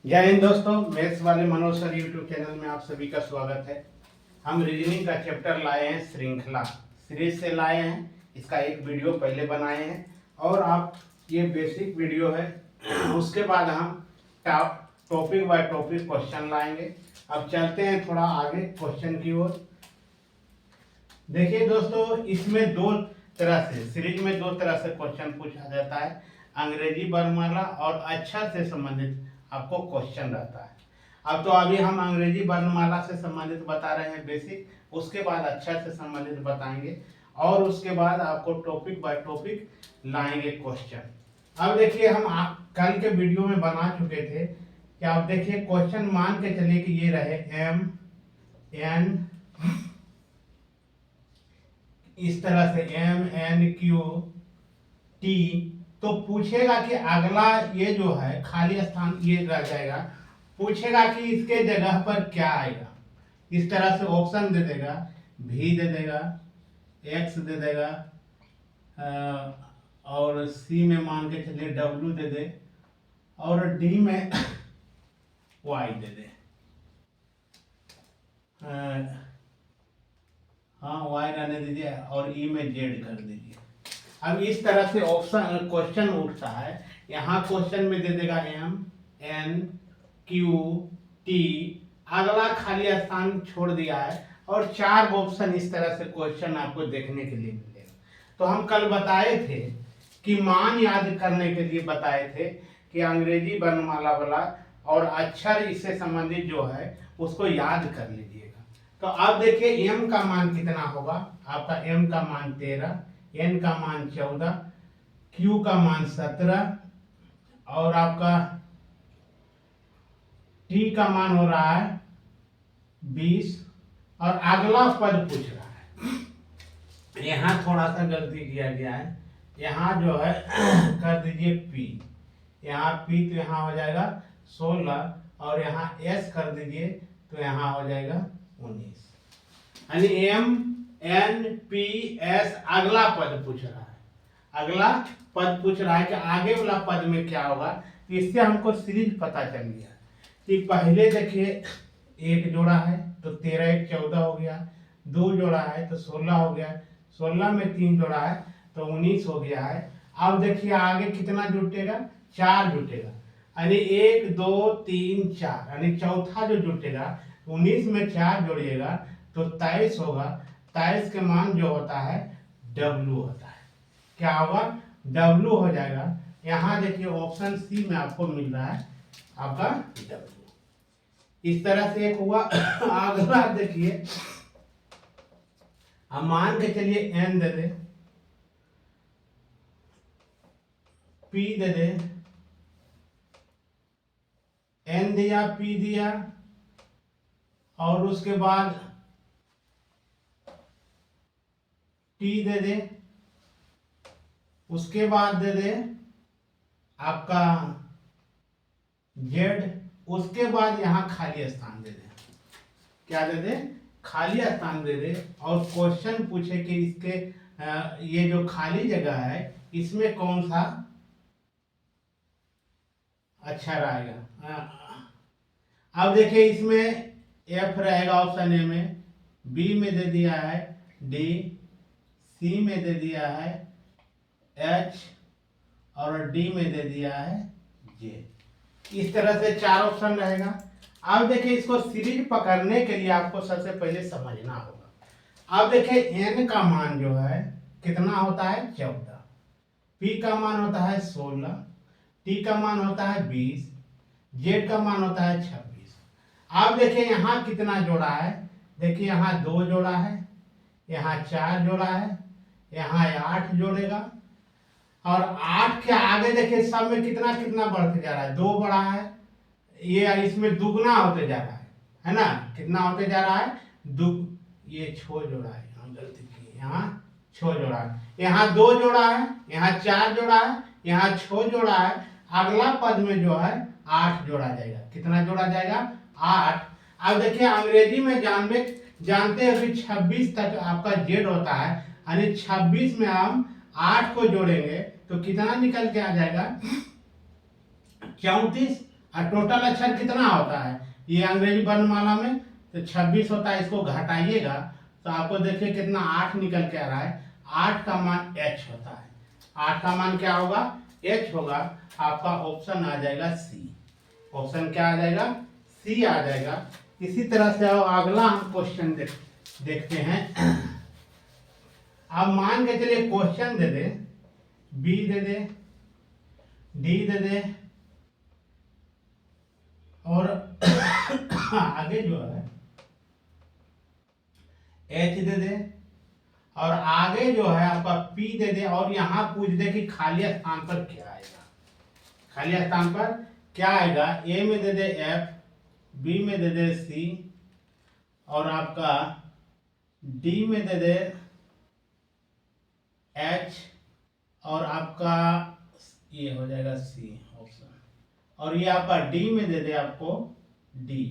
जय हिंद दोस्तों, मैथ्स वाले मनोज सर यूट्यूब चैनल में आप सभी का स्वागत है। हम रीजनिंग का चैप्टर लाए हैं, श्रृंखला सीरीज से लाए हैं। इसका एक वीडियो पहले बनाए हैं और आप ये बेसिक वीडियो है। उसके बाद हम टॉपिक बाय टॉपिक क्वेश्चन लाएंगे। अब चलते हैं थोड़ा आगे क्वेश्चन की ओर। देखिए दोस्तों, इसमें दो तरह से सीरीज में दो तरह से क्वेश्चन पूछा जाता है। अंग्रेजी वर्णमाला और अक्षर से संबंधित आपको क्वेश्चन रहता है। अब तो अभी हम अंग्रेजी वर्णमाला से संबंधित बता रहे हैं बेसिक, उसके बाद अक्षर से संबंधित बताएंगे और उसके बाद आपको टॉपिक बाय टॉपिक लाएंगे क्वेश्चन। अब देखिए, हम कल के वीडियो में बना चुके थे कि आप देखिए क्वेश्चन मान के चलिए कि ये रहे एम एन, इस तरह से एम एन क्यू टी, तो पूछेगा कि अगला ये जो है खाली स्थान ये रह जाएगा। पूछेगा कि इसके जगह पर क्या आएगा। इस तरह से ऑप्शन दे देगा, भी दे देगा, एक्स दे देगा और सी में मान के चलिए डब्ल्यू दे दे और डी में वाई दे दे। हाँ, वाई रहने दीजिए और ई में जेड कर दीजिए। अब इस तरह से ऑप्शन क्वेश्चन उठता है। यहाँ क्वेश्चन में दे देगा एम एन क्यू टी, अगला खाली स्थान छोड़ दिया है और चार ऑप्शन इस तरह से क्वेश्चन आपको देखने के लिए मिलेगा। तो हम कल बताए थे कि मान याद करने के लिए बताए थे कि अंग्रेजी वर्णमाला वाला और अक्षर इससे संबंधित जो है उसको याद कर लीजिएगा। तो अब देखिए एम का मान कितना होगा। आपका एम का मान 13, एन का मान 14, क्यू का मान 17 और आपका टी का मान हो रहा है 20 और अगला पद पूछ रहा है। यहाँ थोड़ा सा गलती किया गया है। यहाँ जो है कर दीजिए पी, यहाँ पी तो यहाँ हो जाएगा 16 और यहाँ एस कर दीजिए तो यहाँ हो जाएगा 19। यानी एम एन पी एस अगला पद पूछ रहा है। अगला पद पूछ रहा है कि आगे वाला पद में क्या होगा। तो इससे हमको सीरीज पता चल गया कि पहले देखिए एक जोड़ा है तो 13 एक 14 हो गया, दो जोड़ा है तो 16 हो गया, 16 में तीन जोड़ा है तो 19 हो गया है। अब देखिए आगे कितना जुटेगा, 4 जुटेगा, यानी 1 2 3 4, यानी चौथा जो जुटेगा 19 में 4 जोड़िएगा तो 23 होगा। 23 के मान जो होता है W होता है। क्या होगा, W हो जाएगा। यहाँ देखिए ऑप्शन सी में आपको मिल रहा है आपका W। इस तरह से एक हुआ। अगला देखिए, अब मान के चलिए N दे दे, P दे दे, N दिया, P दिया और उसके बाद T दे दे, उसके बाद दे दे आपका Z, उसके बाद यहाँ खाली स्थान दे दे। क्या दे दे, खाली स्थान दे दे और क्वेश्चन पूछे कि इसके ये जो खाली जगह है इसमें कौन सा अक्षर आएगा। अब देखिए इसमें F रहेगा ऑप्शन ए में, बी में दे दिया है डी, सी में दे दिया है एच और डी में दे दिया है जे। इस तरह से 4 ऑप्शन रहेगा। अब देखिए इसको सीरीज पकड़ने के लिए आपको सबसे पहले समझना होगा। अब देखिए एन का मान जो है कितना होता है 14, पी का मान होता है 16, टी का मान होता है 20, जेड का मान होता है 26। अब देखिए यहाँ कितना जोड़ा है, देखिए यहाँ 2 जोड़ा है, यहाँ 4 जोड़ा है, यहाँ 8 जोड़ेगा और 8 के आगे देखिए सब में कितना कितना बढ़ते जा रहा है, 2 बढ़ा है, ये इसमें दुगना होते जा रहा है ना। कितना होते जा रहा है, ये 6 जोड़ा है, यहाँ गलती की, यहाँ 6 जोड़ा है, यहाँ 2 जोड़ा है, यहाँ 4 जोड़ा है, यहाँ 6 जोड़ा है। अगला पद में जो है 8 जोड़ा जाएगा। कितना जोड़ा जाएगा, 8। अब देखिए अंग्रेजी में जानते हैं कि 26 तक आपका जेड होता है, यानी 26 में हम 8 को जोड़ेंगे तो कितना निकल के आ जाएगा 34। और टोटल अक्षर कितना होता है ये अंग्रेजी वर्णमाला में, तो 26 होता है। इसको घटाइएगा तो आपको देखिए कितना 8 निकल के आ रहा है। 8 का मान h होता है। 8 का मान क्या होगा, h होगा। आपका ऑप्शन आ जाएगा सी। ऑप्शन क्या आ जाएगा, सी आ जाएगा। इसी तरह से अगला हम क्वेश्चन देखते हैं। अब मान के चलिए क्वेश्चन दे दे, बी दे दे, डी दे दे, और आगे जो है एच दे दे, और आगे जो है आपका पी दे दे, और यहां पूछ दे कि खाली स्थान पर क्या आएगा। खाली स्थान पर क्या आएगा, ए में दे दे एफ, बी में दे दे सी, और आपका डी में दे दे एच, और आपका ये हो जाएगा सी ऑप्शन, और ये आपका डी में दे दे आपको डी,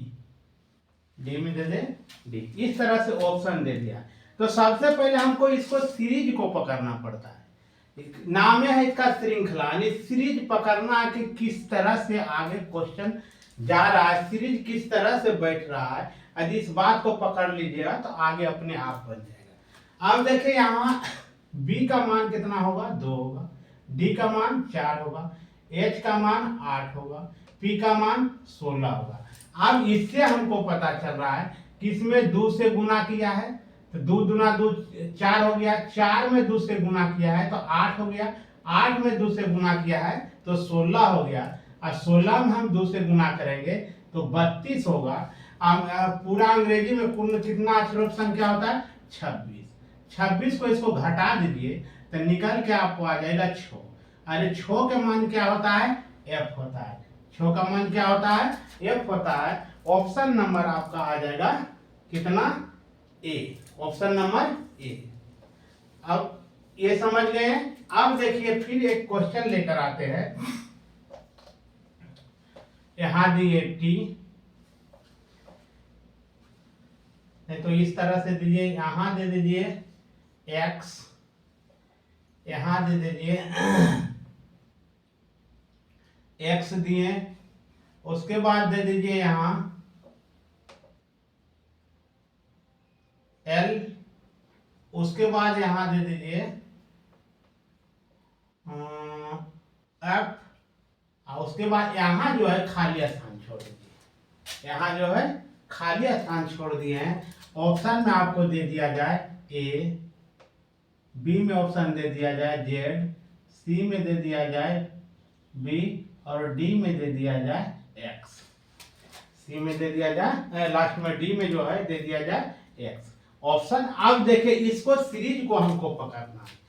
डी में दे दे डी। इस तरह से ऑप्शन दे दिया। तो सबसे पहले हमको इसको सीरीज को पकड़ना पड़ता है। नाम है इसका श्रृंखला, यानी सीरीज पकड़ना है कि किस तरह से आगे क्वेश्चन जा रहा है, सीरीज किस तरह से बैठ रहा है। यदि इस बात को पकड़ लीजिएगा तो आगे अपने आप बन जाएगा। अब देखिए यहाँ बी का मान कितना होगा, 2 होगा, डी का मान 4 होगा, एच का मान 8 होगा, पी का मान 16 होगा। अब इससे हमको पता चल रहा है कि इसमें 2 से गुना किया है तो 2 दूना 2 4 हो गया, 4 में 2 से गुना किया है तो 8 हो गया, 8 में 2 से गुना किया है तो 16 हो गया, और 16 में हम 2 से गुना करेंगे तो 32 होगा। पूरा अंग्रेजी में कुल कितना अक्षरों की संख्या होता है, 26। 26 को इसको घटा दीजिए तो निकल के आपको आ जाएगा 6। अरे 6 के मान क्या होता है, एफ होता है। 6 का मान क्या होता है, एफ होता है। ऑप्शन नंबर आपका आ जाएगा कितना, ए, ऑप्शन नंबर ए। अब ये समझ गए। अब देखिए फिर एक क्वेश्चन लेकर आते हैं। यहां दिए टी, तो इस तरह से दीजिए, यहां दे दीजिए एक्स, यहां दे दीजिए एक्स दिए, उसके बाद दे दीजिए यहां एल, उसके बाद यहां दे दीजिए एफ, और उसके बाद यहां जो है खाली स्थान छोड़ दीजिए। यहां जो है खाली स्थान छोड़ दिए हैं। ऑप्शन में आपको दे दिया जाए ए, बी में ऑप्शन दे दिया जाए जेड, सी में दे दिया जाए बी, और डी में दे दिया जाए एक्स। सी में दे दिया जाए, लास्ट में डी में जो है दे दिया जाए एक्स ऑप्शन। अब देखिए इसको सीरीज को हमको पकड़ना है।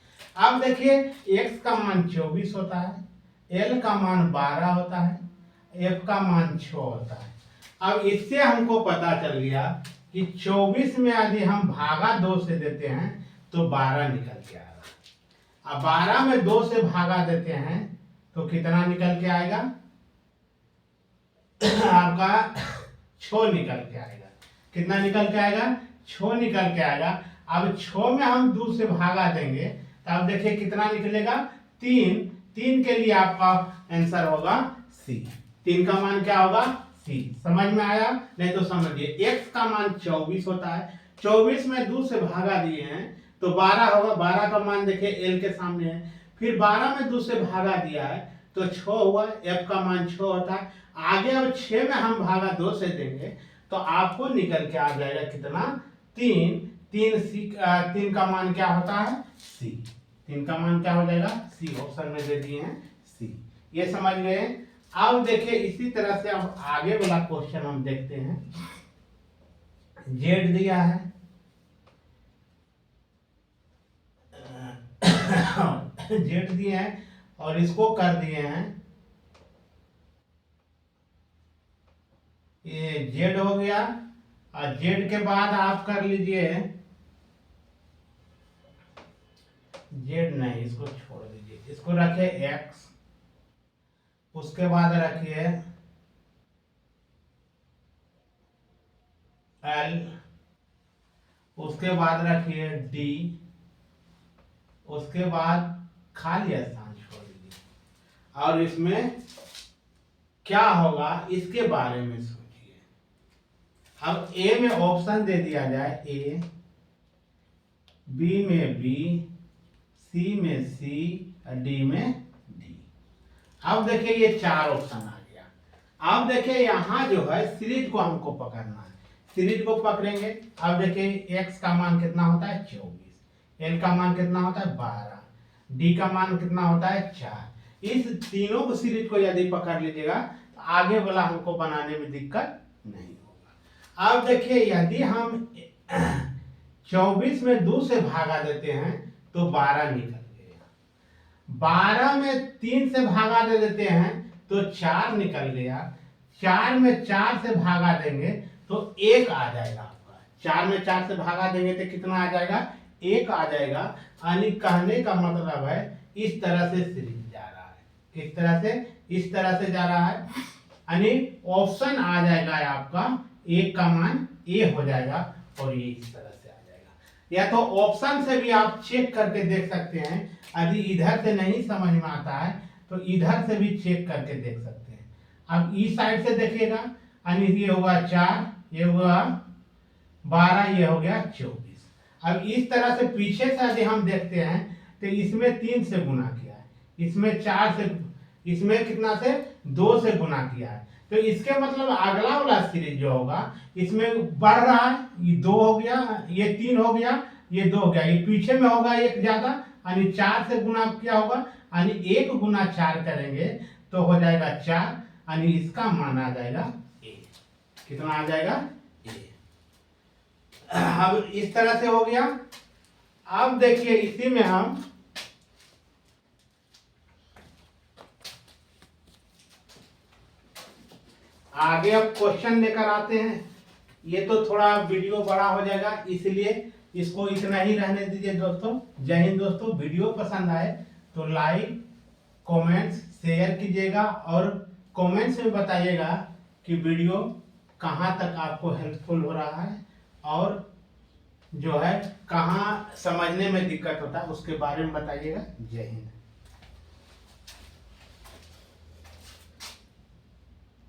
अब देखिए एक्स का मान 24 होता है, एल का मान 12 होता है, एफ का मान 6 होता है। अब इससे हमको पता चल गया कि 24 में यदि हम भागा 2 से देते हैं तो 12 निकल के आएगा। अब 12 में 2 से भागा देते हैं तो कितना निकल के आएगा, आपका 6 निकल के आएगा। कितना निकल के आएगा, 6 निकल के आएगा। अब 6 में हम 2 से भागा देंगे तो अब देखिए कितना निकलेगा, 3। 3 के लिए आपका आंसर होगा सी। 3 का मान क्या होगा, सी। समझ में आया, नहीं तो समझिए एक्स का मान 24 होता है, 24 में 2 से भागा दिए हैं तो 12 होगा। 12 का मान देखिए एल के सामने है, फिर 12 में 2 से भागा दिया है तो 6 हुआ, एफ का मान 6 होता है। आगे अब 6 में हम भागा 2 से देंगे तो आपको निकल के आ जाएगा कितना, 3। 3 का मान क्या होता है, सी। 3 का मान क्या हो जाएगा, सी। ऑप्शन में दे दिए हैं सी। ये समझ गए। अब देखिए इसी तरह से अब आगे वाला क्वेश्चन हम देखते हैं। जेड दिया है, जेड दिए हैं और इसको कर दिए हैं, ये जेड हो गया। और जेड के बाद आप कर लीजिए, जेड नहीं, इसको छोड़ दीजिए, इसको रखे एक्स, उसके बाद रखिए एल, उसके बाद रखिए डी, उसके बाद खाली स्थान छोड़ दीजिए और इसमें क्या होगा इसके बारे में सोचिए। अब ए में ऑप्शन दे दिया जाए ए, बी में बी, सी में सी और डी में डी। अब देखिए ये चार ऑप्शन आ गया। अब देखिए यहाँ जो है सीरीज को हमको पकड़ना है, सीरीज को पकड़ेंगे। अब देखिए x का मान कितना होता है 24, l का मान कितना होता है 12, d का मान कितना होता है 4। इस तीनों को सीरीज को यदि पकड़ लीजिएगा तो आगे वाला हमको बनाने में दिक्कत नहीं होगा। अब देखिए यदि हम 24 में 2 से भागा देते हैं तो 12 निकल गया, 12 में 3 से भागा दे देते हैं तो 4 निकल गया, 4 में 4 से भागा देंगे तो 1 आ जाएगा आपका। 4 में 4 से भागा देंगे तो कितना आ जाएगा 1 आ जाएगा। यानी कहने का मतलब है इस तरह से सीरीज जा रहा है, किस तरह से, इस तरह से जा रहा है। यानी ऑप्शन आ जाएगा आपका 1 का मान ए हो जाएगा और ये इस तरह से आ जाएगा। या तो ऑप्शन से भी आप चेक करके देख सकते हैं, यदि इधर से नहीं समझ में आता है तो इधर से भी चेक करके देख सकते हैं। अब इस साइड से देखिएगा, यानी ये होगा 4, ये हुआ 12, ये हो गया 24। अब इस तरह से पीछे से यदि हम देखते हैं तो इसमें 3 से गुना किया है, इसमें 4 से, इसमें कितना से 2 से गुना किया है। तो इसके मतलब अगला वाला सीरीज जो होगा इसमें बढ़ रहा है, ये 2 हो गया, ये 3 हो गया, ये 2 हो गया, ये पीछे में होगा 1 ज्यादा, यानी 4 से गुना क्या होगा, यानी 1 गुना 4 करेंगे तो हो जाएगा 4, यानी इसका मान आ जाएगा ए। कितना आ जाएगा ए। अब इस तरह से हो गया। अब देखिए इसी में हम आगे अब क्वेश्चन लेकर आते हैं। ये तो थोड़ा वीडियो बड़ा हो जाएगा, इसलिए इसको इतना ही रहने दीजिए दोस्तों। जय हिंद दोस्तों। वीडियो पसंद आए तो लाइक, कमेंट्स, शेयर कीजिएगा और कमेंट्स में बताइएगा कि वीडियो कहाँ तक आपको हेल्पफुल हो रहा है और जो है कहाँ समझने में दिक्कत होता है उसके बारे में बताइएगा। जय हिंद।